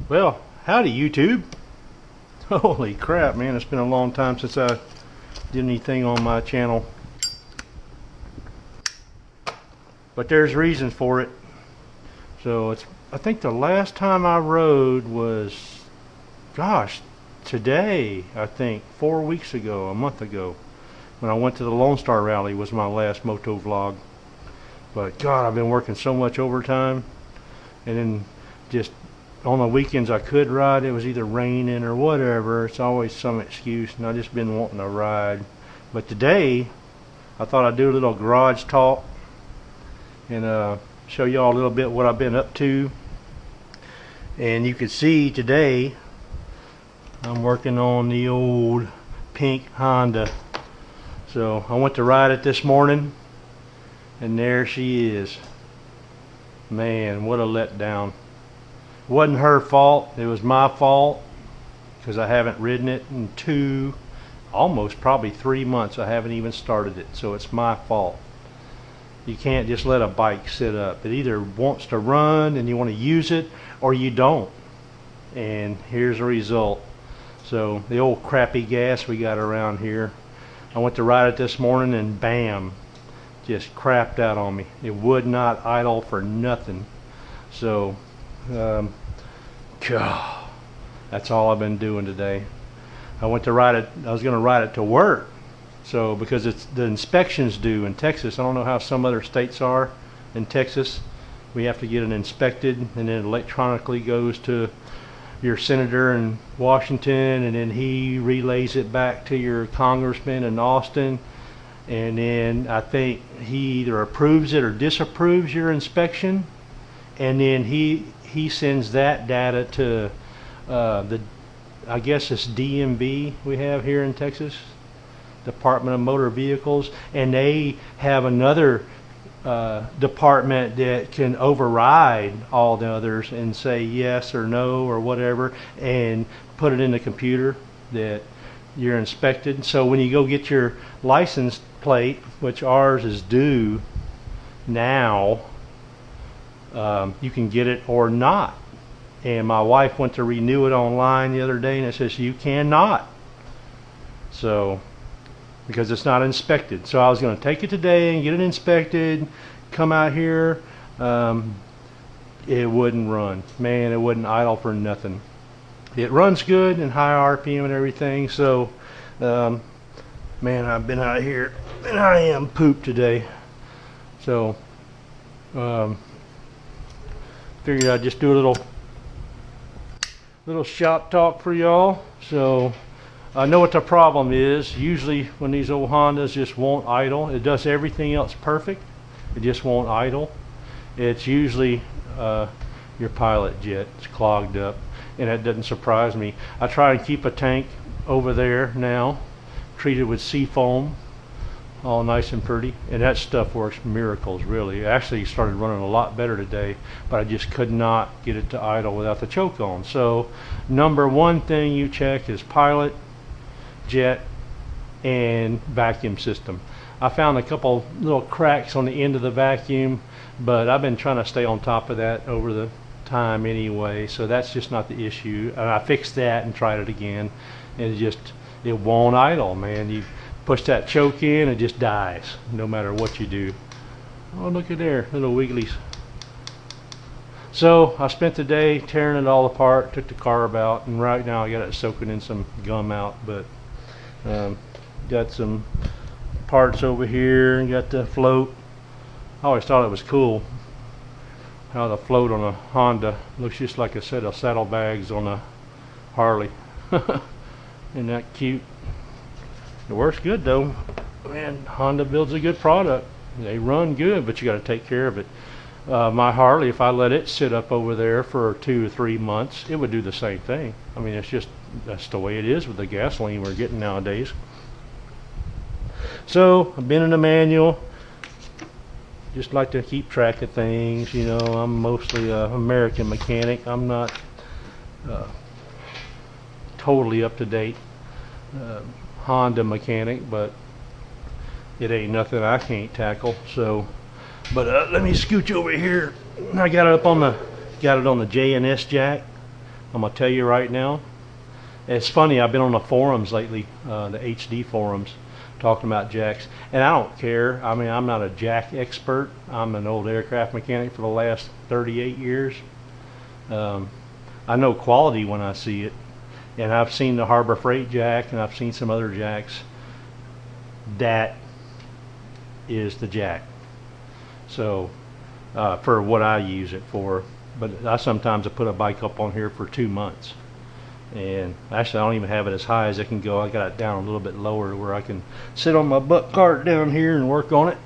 Well, howdy YouTube. Holy crap, man, it's been a long time since I did anything on my channel. But there's reasons for it. So I think the last time I rode was, gosh, today, I think 4 weeks ago, a month ago, when I went to the Lone Star Rally was my last moto vlog. But God, I've been working so much overtime, and then just on the weekends I could ride, it was either raining or whatever. It's always some excuse, and I just been wanting to ride. But today I thought I'd do a little garage talk and show y'all a little bit what I've been up to. And you can see today I'm working on the old pink Honda. So I went to ride it this morning, and there she is. Man, what a letdown. It wasn't her fault, it was my fault, because I haven't ridden it in almost probably 3 months. I haven't even started it, so it's my fault. You can't just let a bike sit up. It either wants to run and you want to use it, or you don't. And here's the result. So the old crappy gas we got around here, I went to ride it this morning and bam, just crapped out on me. It would not idle for nothing. So God, that's all I've been doing today. I went to ride it. I was going to ride it to work. So because it's the inspections due in Texas. I don't know how some other states are. In Texas, we have to get it inspected, and then electronically goes to your senator in Washington, and then he relays it back to your congressman in Austin, and then I think he either approves it or disapproves your inspection, and then he sends that data to I guess it's DMV we have here in Texas, Department of Motor Vehicles, and they have another department that can override all the others and say yes or no or whatever, and put it in the computer that you're inspected. So when you go get your license plate, which ours is due now, you can get it or not. And my wife went to renew it online the other day, and it says you cannot. So because it's not inspected. So I was going to take it today and get it inspected, come out here. It wouldn't run. Man, it wouldn't idle for nothing. It runs good and high RPM and everything. So man, I've been out here and I am pooped today. So figured I'd just do a little shop talk for y'all. So I know what the problem is. Usually when these old Hondas just won't idle, it does everything else perfect, it just won't idle. It's usually your pilot jet. It's clogged up, and that doesn't surprise me. I try and keep a tank over there now, treated with seafoam, all nice and pretty, and that stuff works miracles, really. It actually started running a lot better today, but I just could not get it to idle without the choke on. So number one thing you check is pilot, jet, and vacuum system. I found a couple little cracks on the end of the vacuum, but I've been trying to stay on top of that over the time anyway, so that's just not the issue. And I fixed that and tried it again, and it won't idle, man. You push that choke in, it just dies no matter what you do. Oh, look at there, little wigglies. So I spent the day tearing it all apart, took the carb out, and right now I got it soaking in some gum out. But got some parts over here and got the float. I always thought it was cool how the float on a Honda looks just like a set of saddlebags on a Harley. Isn't that cute? It works good though. Man, Honda builds a good product. They run good, but you got to take care of it. My Harley, if I let it sit up over there for 2 or 3 months, it would do the same thing. I mean, that's the way it is with the gasoline we're getting nowadays. So I've been in the manual. Just like to keep track of things. You know, I'm mostly an American mechanic. I'm not totally up to date Honda mechanic, but it ain't nothing I can't tackle. So, but let me scooch over here. I got it on the J&S jack, I'm gonna tell you right now. It's funny, I've been on the forums lately, the HD forums, talking about jacks, and I don't care. I mean, I'm not a jack expert. I'm an old aircraft mechanic for the last 38 years. I know quality when I see it, and I've seen the Harbor Freight jack, and I've seen some other jacks. That is the jack. So for what I use it for, but I sometimes put a bike up on here for 2 months, and actually I don't even have it as high as it can go. I got it down a little bit lower where I can sit on my butt cart down here and work on it.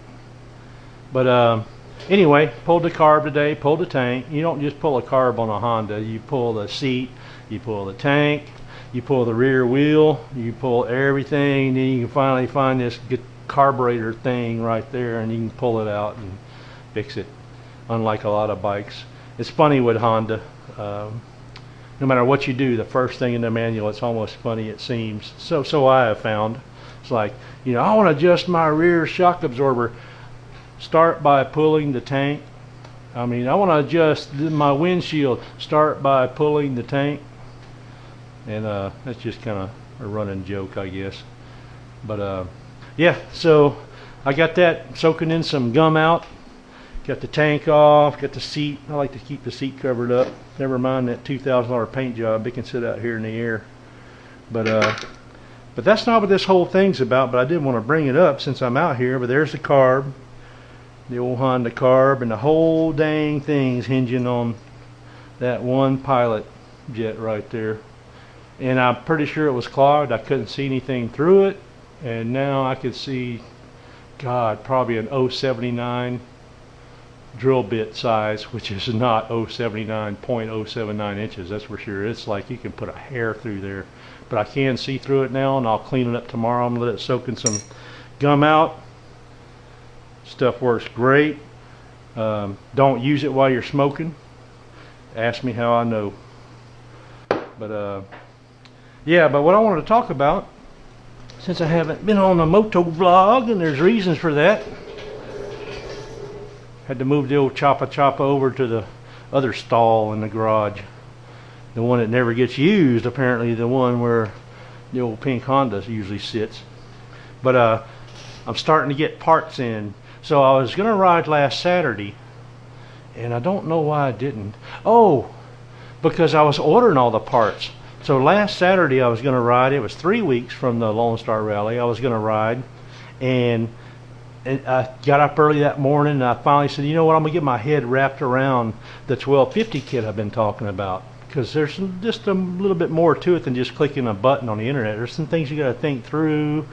But anyway, pulled the carb today, pulled the tank. You don't just pull a carb on a Honda. You pull the seat, you pull the tank, you pull the rear wheel, you pull everything, then you can finally find this carburetor thing right there, and you can pull it out and fix it, unlike a lot of bikes. It's funny with Honda. No matter what you do, the first thing in the manual, it's almost funny, it seems. So I have found. It's like, you know, I want to adjust my rear shock absorber. Start by pulling the tank. I mean, I want to adjust my windshield. Start by pulling the tank. And that's just kind of a running joke, I guess. But yeah, so I got that soaking in some gum out. Got the tank off, got the seat. I like to keep the seat covered up. Never mind that $2,000 paint job. It can sit out here in the air. But that's not what this whole thing's about. But I did want to bring it up since I'm out here. But there's the carb, the old Honda carb, and the whole dang thing's hinging on that one pilot jet right there. And I'm pretty sure it was clogged. I couldn't see anything through it. And now I could see, God, probably an 079 drill bit size, which is not 079.079 inches, that's for sure. It's like you can put a hair through there, but I can see through it now, and I'll clean it up tomorrow. I'm gonna let it soak in some gum out. Stuff works great. Don't use it while you're smoking. Ask me how I know. But yeah, but what I wanted to talk about, since I haven't been on a moto vlog, and there's reasons for that. Had to move the old choppa over to the other stall in the garage. The one that never gets used, apparently, the one where the old pink Honda usually sits. But I'm starting to get parts in. So I was going to ride last Saturday, and I don't know why I didn't. Oh, because I was ordering all the parts. So last Saturday I was going to ride. It was 3 weeks from the Lone Star Rally. I was going to ride, and I got up early that morning, and I finally said, you know what, I'm going to get my head wrapped around the 1250 kit I've been talking about, because there's just a little bit more to it than just clicking a button on the internet. There's some things you got to think through,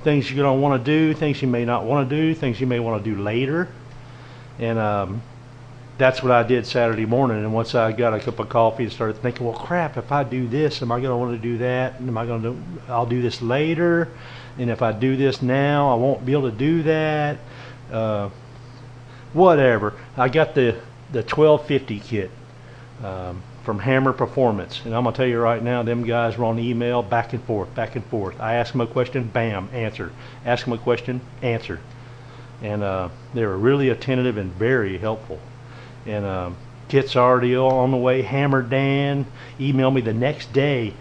things you're going to want to do, things you may not want to do, things you may want to do later. And that's what I did Saturday morning. And once I got a cup of coffee and started thinking, well, crap, if I do this, am I going to want to do that? And am I going to I'll do this later? And if I do this now, I won't be able to do that. Whatever. I got the 1250 kit from Hammer Performance, and I'm gonna tell you right now, them guys were on email back and forth, back and forth. I asked them a question, bam, answer. Ask them a question, answer. And they were really attentive and very helpful. And kit's already on the way. Hammer Dan emailed me the next day.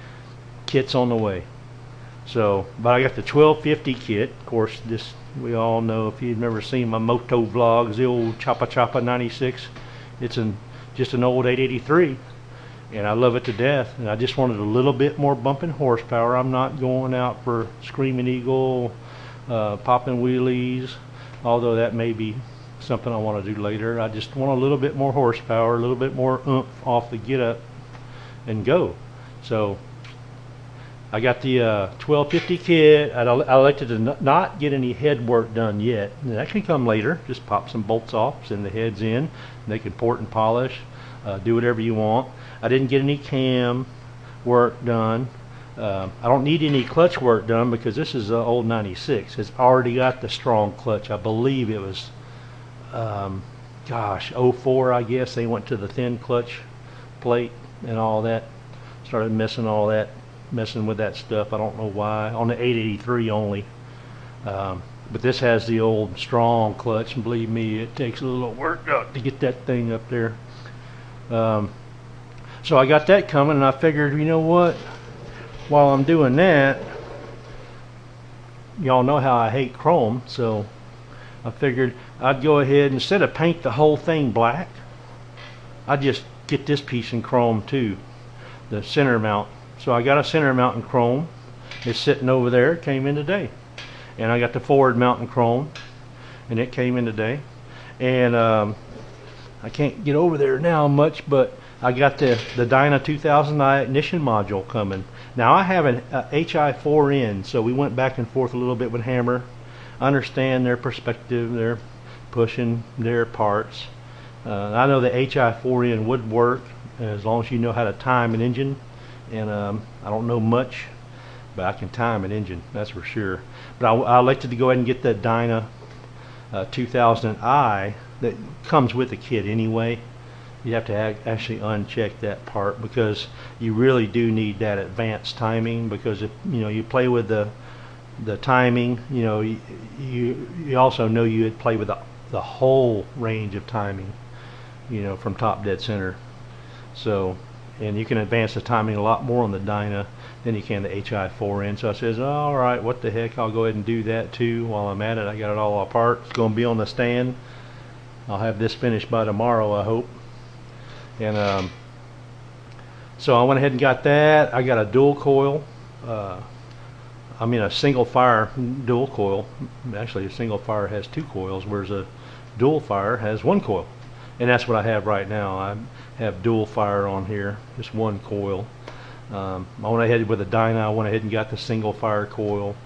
Kit's on the way. So, but I got the 1250 kit. Of course, this we all know, if you've never seen my moto vlogs, the old Choppa 96. It's just an old 883, and I love it to death. And I just wanted a little bit more bumping horsepower. I'm not going out for Screaming Eagle, popping wheelies, although that may be something I want to do later. I just want a little bit more horsepower, a little bit more oomph off the get up and go. So I got the 1250 kit. I elected to not get any head work done yet. And that can come later. Just pop some bolts off, send the heads in, and they can port and polish, do whatever you want. I didn't get any cam work done. I don't need any clutch work done because this is an old 96. It's already got the strong clutch. I believe it was, gosh, '04, I guess. They went to the thin clutch plate and all that. Started messing with that stuff. I don't know why. On the 883 only. But this has the old strong clutch, and believe me, it takes a little work to get that thing up there. So I got that coming, and I figured, you know what? While I'm doing that, y'all know how I hate chrome, so I figured I'd go ahead, instead of paint the whole thing black, I'd just get this piece in chrome too, the center mount. So I got a center mount in chrome. It's sitting over there. It came in today. And I got the forward mount in chrome, and it came in today. And I can't get over there now much, but I got the Dyna 2000i ignition module coming. Now I have an HI4N, so we went back and forth a little bit with Hammer. I understand their perspective. They're pushing their parts. I know the HI4N would work as long as you know how to time an engine, and I don't know much, but I can time an engine, that's for sure. But I elected to go ahead and get the Dyna 2000i that comes with the kit anyway. You have to actually uncheck that part, because you really do need that advanced timing, because if you play with the timing, you also know you would play with the whole range of timing, from top dead center. So, and you can advance the timing a lot more on the Dyna than you can the HI4N. So I says, all right, what the heck, I'll go ahead and do that too while I'm at it. I got it all apart. It's going to be on the stand. I'll have this finished by tomorrow, I hope. And so I went ahead and got that. I got a dual coil. A single fire dual coil. Actually, a single fire has 2 coils, whereas a dual fire has 1 coil. And that's what I have right now. I have dual fire on here, just 1 coil. I went ahead with a Dyna. I went ahead and got the single fire coil.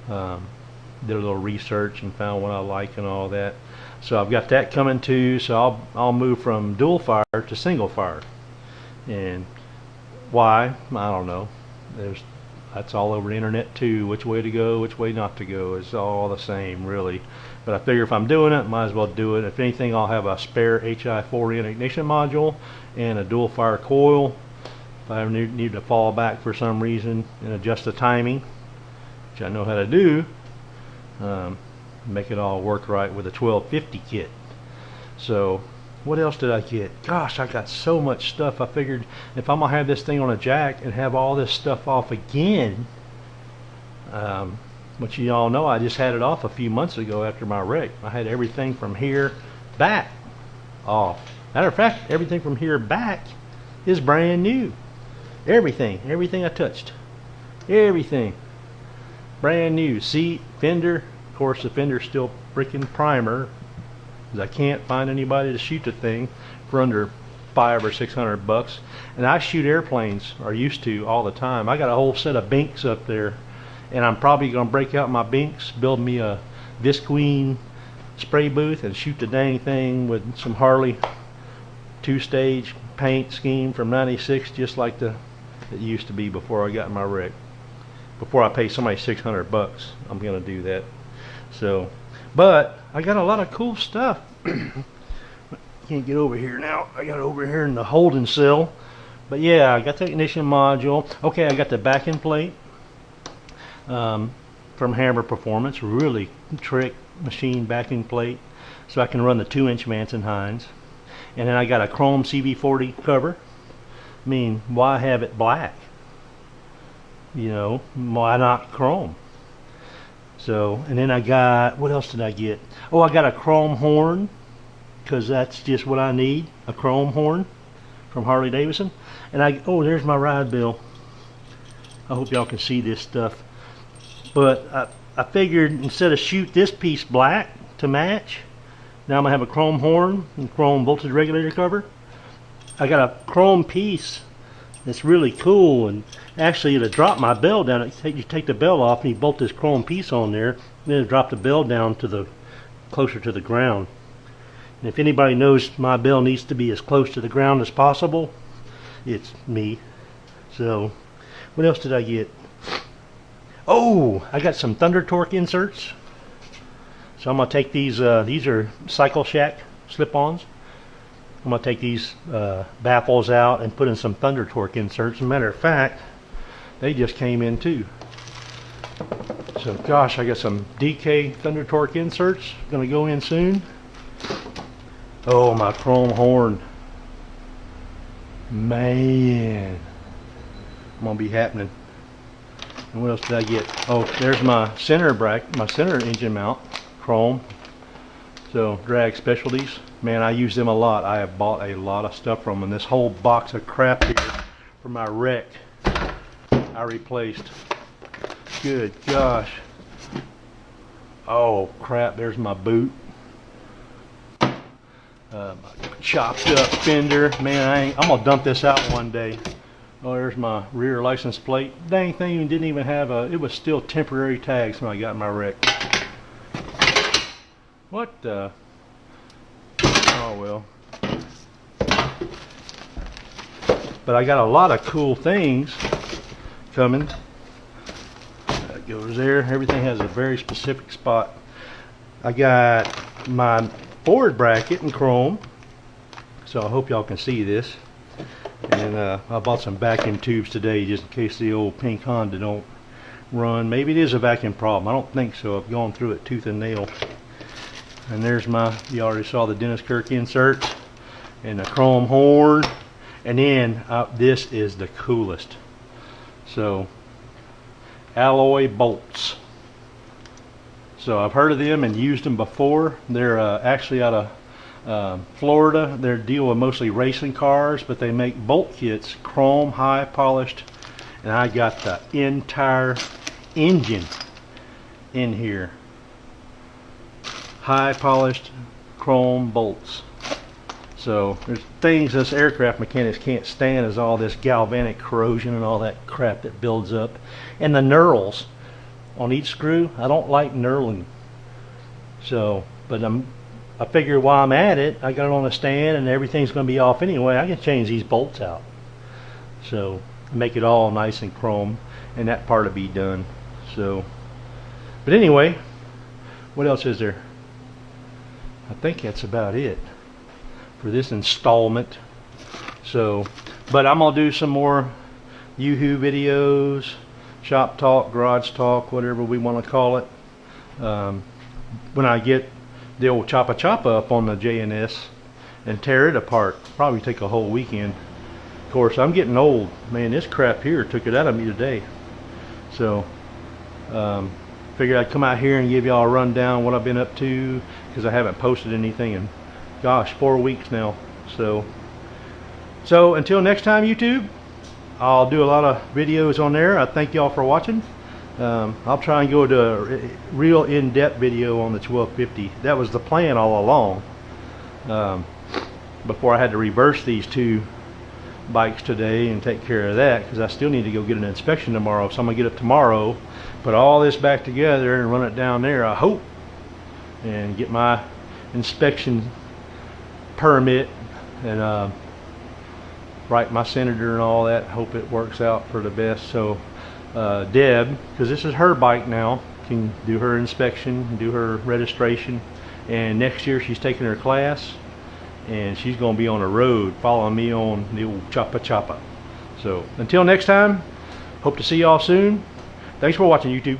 Did a little research and found what I like and all that. So I've got that coming too. So I'll move from dual fire to single fire. And why? I don't know. That's all over the internet too. Which way to go, which way not to go. It's all the same, really. But I figure if I'm doing it, might as well do it. If anything, I'll have a spare HI4N ignition module and a dual fire coil. If I ever need to fall back for some reason and adjust the timing, which I know how to do, make it all work right with a 1250 kit. So what else did I get? Gosh, I got so much stuff. I figured if I'm gonna have this thing on a jack and have all this stuff off again, which you all know I just had it off a few months ago after my wreck. I had everything from here back off. Matter of fact, everything from here back is brand new. Everything I touched, everything brand new. Seat, fender. Of course, the fender's still freaking primer, because I can't find anybody to shoot the thing for under $500 or $600. And I shoot airplanes, or used to, all the time. I got a whole set of binks up there, and I'm probably gonna break out my binks, build me a Visqueen spray booth, and shoot the dang thing with some Harley 2-stage paint scheme from '96, just like it used to be before I got in my wreck. Before I pay somebody $600, I'm gonna do that. So, but I got a lot of cool stuff. Can't get over here now. I got it over here in the holding cell. But yeah, I got the ignition module. Okay, I got the backing plate from Hammer Performance. Really trick machine backing plate, so I can run the 2-inch Manson Hines. And then I got a chrome CV40 cover. I mean, why have it black? Why not chrome? So, and then I got, what else did I get? Oh, I got a chrome horn, because that's just what I need, a chrome horn from Harley Davidson. And oh, there's my ride bill. I hope y'all can see this stuff. But I figured instead of shoot this piece black to match, now I'm gonna have a chrome horn and chrome voltage regulator cover. I got a chrome piece that's really cool, and actually it'll drop my bell down. You take the bell off and you bolt this chrome piece on there, and then it'll drop the bell down to closer to the ground. And if anybody knows my bell needs to be as close to the ground as possible, it's me. So what else did I get? Oh, I got some Thunder Torque inserts. So I'm gonna take these are Cycle Shack slip-ons. I'm gonna take these baffles out and put in some Thunder Torque inserts. As a matter of fact, they just came in too. So gosh, I got some DK Thunder Torque inserts gonna go in soon. Oh, my chrome horn. Man, I'm gonna be happening. And what else did I get? Oh, there's my center engine mount, chrome. So Drag Specialties, man, I use them a lot. I have bought a lot of stuff from them. This whole box of crap here for my wreck, I replaced. Good gosh. Oh crap, there's my boot. My chopped up fender. Man, I'm gonna dump this out one day. Oh, there's my rear license plate. Dang thing didn't even have it was still temporary tags when I got my wreck. What the? Oh well. But I got a lot of cool things coming. That goes there. Everything has a very specific spot. I got my forward bracket in chrome, so I hope y'all can see this. And I bought some vacuum tubes today just in case the old pink Honda don't run. Maybe it is a vacuum problem. I don't think so. I've gone through it tooth and nail. And there's you already saw the Dennis Kirk inserts and the chrome horn. And then this is the coolest. So, alloy bolts. So I've heard of them and used them before. They're actually out of Florida. They deal with mostly racing cars, but they make bolt kits, chrome, high polished, and I got the entire engine in here. High polished chrome bolts. So there's things us aircraft mechanics can't stand, is all this galvanic corrosion and all that crap that builds up. And the knurls on each screw, I don't like knurling. So, but I figure while I'm at it, I got it on a stand and everything's going to be off anyway. I can change these bolts out. So make it all nice and chrome, and that part will be done. So, but anyway, what else is there? I think that's about it for this installment. So, but I'm gonna do some more Yoo-hoo videos, shop talk, garage talk, whatever we want to call it. When I get the old choppa up on the JNS and tear it apart, probably take a whole weekend. Of course, I'm getting old. Man, this crap here took it out of me today. So, figured I'd come out here and give y'all a rundown what I've been up to, because I haven't posted anything in, gosh, 4 weeks now. So until next time, YouTube, I'll do a lot of videos on there. I thank y'all for watching. I'll try and go to a real in-depth video on the 1250. That was the plan all along. Before I had to reverse these two bikes today and take care of that, because I still need to go get an inspection tomorrow. So I'm gonna get up tomorrow, put all this back together and run it down there, I hope, and get my inspection permit and write my senator and all that. Hope it works out for the best. So Deb, because this is her bike now, can do her inspection, do her registration, and next year she's taking her class and she's going to be on the road following me on the old choppa. So until next time, hope to see y'all soon. Thanks for watching, YouTube.